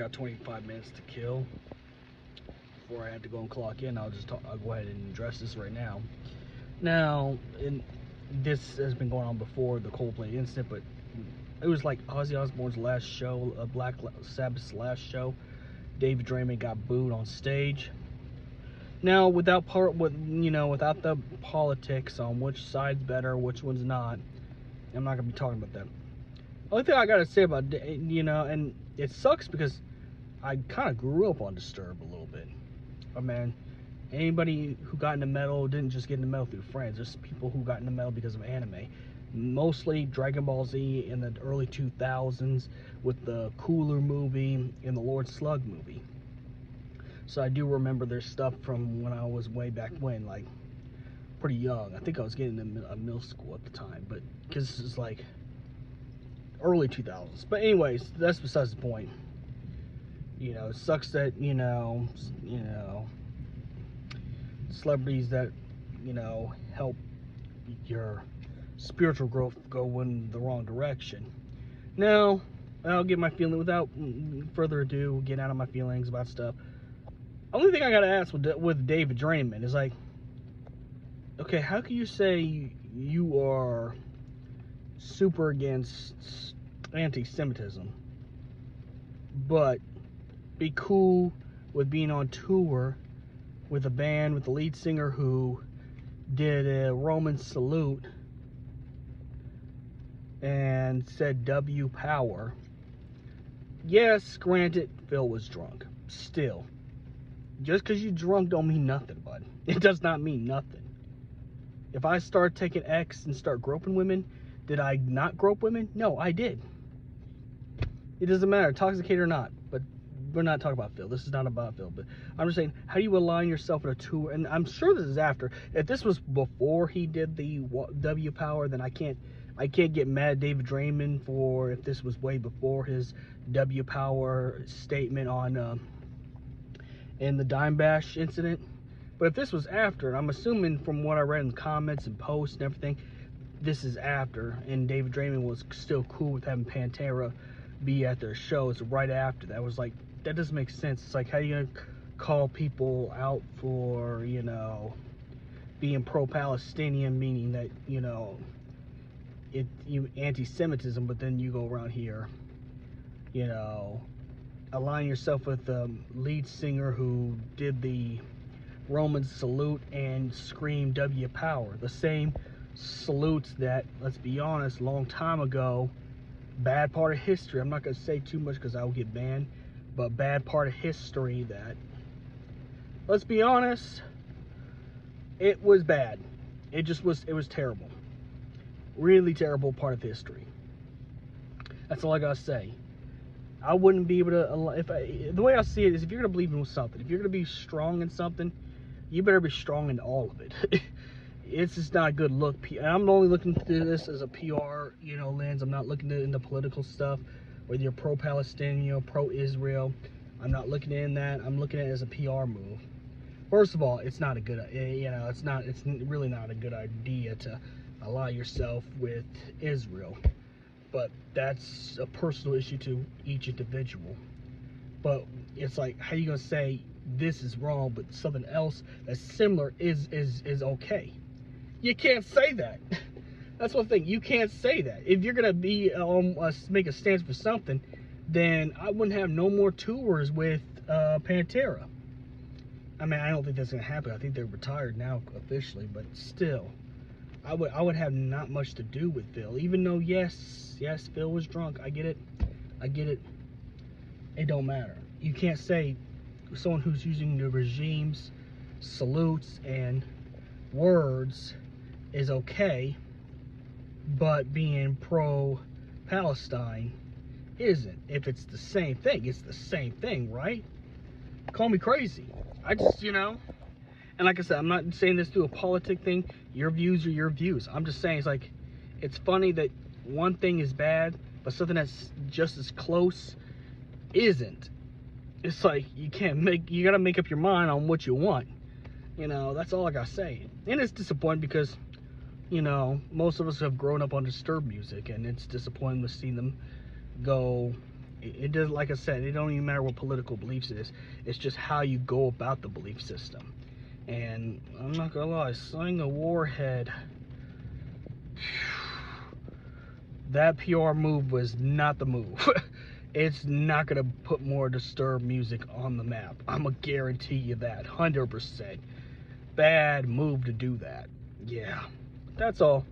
got 25 minutes to kill before I had to go and clock in. I'll go ahead and address this right now. Now, this has been going on before the Coldplay incident, but it was like Ozzy Osbourne's last show, Black Sabbath's last show. David Draiman got booed on stage. Now, without the politics on which side's better, which one's not, I'm not gonna be talking about that. Only thing I gotta say about, and it sucks because I kind of grew up on Disturbed a little bit. Oh man, anybody who got into metal didn't just get into metal through friends. There's people who got into metal because of anime. Mostly Dragon Ball Z in the early 2000s with the Cooler movie and the Lord Slug movie. So I do remember their stuff from when I was way back when, like pretty young. I think I was getting into middle school at the time, but because it's like early 2000s. But anyways, that's besides the point. It sucks that celebrities that help your spiritual growth go in the wrong direction. Now, I'll get my feeling without further ado, get out of my feelings about stuff. Only thing I gotta ask with David Draiman is like, okay, how can you say you are super against anti-Semitism, but be cool with being on tour with a band with the lead singer who did a Roman salute and said W power? Yes, granted, Phil was drunk. Still, just because you drunk don't mean nothing, bud. It does not mean nothing. If I start taking X and start groping women, did I not grope women? No, I did. It doesn't matter, intoxicated or not. But we're not talking about Phil. This is not about Phil. But I'm just saying, how do you align yourself in a tour? And I'm sure this is after. If this was before he did the W power, then I can't get mad at David Draiman for if this was way before his W power statement on in the Dimebash incident. But if this was after, I'm assuming from what I read in the comments and posts and everything, this is after, and David Draiman was still cool with having Pantera be at their shows right after. That was like, that doesn't make sense. It's like, how are you gonna call people out for being pro-Palestinian, meaning that anti-Semitism, but then you go around here align yourself with the lead singer who did the Roman salute and scream W power, the same salutes that, let's be honest, long time ago, bad part of history, I'm not going to say too much because I will get banned, but bad part of history that, let's be honest, it was bad. It was terrible. Really terrible part of history. That's all I got to say. I wouldn't be able to, the way I see it is, if you're going to believe in something, if you're going to be strong in something, you better be strong in all of it. It's just not a good look. I'm only looking through this as a PR, lens. I'm not looking into political stuff, whether you're pro-Palestinian, pro-Israel. I'm not looking in that. I'm looking at it as a PR move. First of all, it's not a good, it's really not a good idea to ally yourself with Israel. But that's a personal issue to each individual. But it's like, how you gonna say this is wrong, but something else that's similar is okay? You can't say that. That's one thing. You can't say that. If you're gonna be make a stance for something, then I wouldn't have no more tours with Pantera. I mean, I don't think that's gonna happen. I think they're retired now officially, but still, I would have not much to do with Phil. Even though yes, Phil was drunk. I get it. It don't matter. You can't say someone who's using the regime's salutes and words is okay, but being pro-Palestine isn't. If it's the same thing, it's the same thing, right? Call me crazy. I just, and like I said, I'm not saying this through a politic thing. Your views are your views. I'm just saying, it's funny that one thing is bad, but something that's just as close isn't. It's like, you gotta make up your mind on what you want. That's all I gotta say. And it's disappointing because, most of us have grown up on Disturbed music, and it's disappointing to see them go It does, like I said, it don't even matter what political beliefs it is. It's just how you go about the belief system. And I'm not gonna lie, signing a warhead, that PR move was not the move. It's not gonna put more Disturbed music on the map. I'm gonna guarantee you that, 100%. Bad move to do that. Yeah, that's all.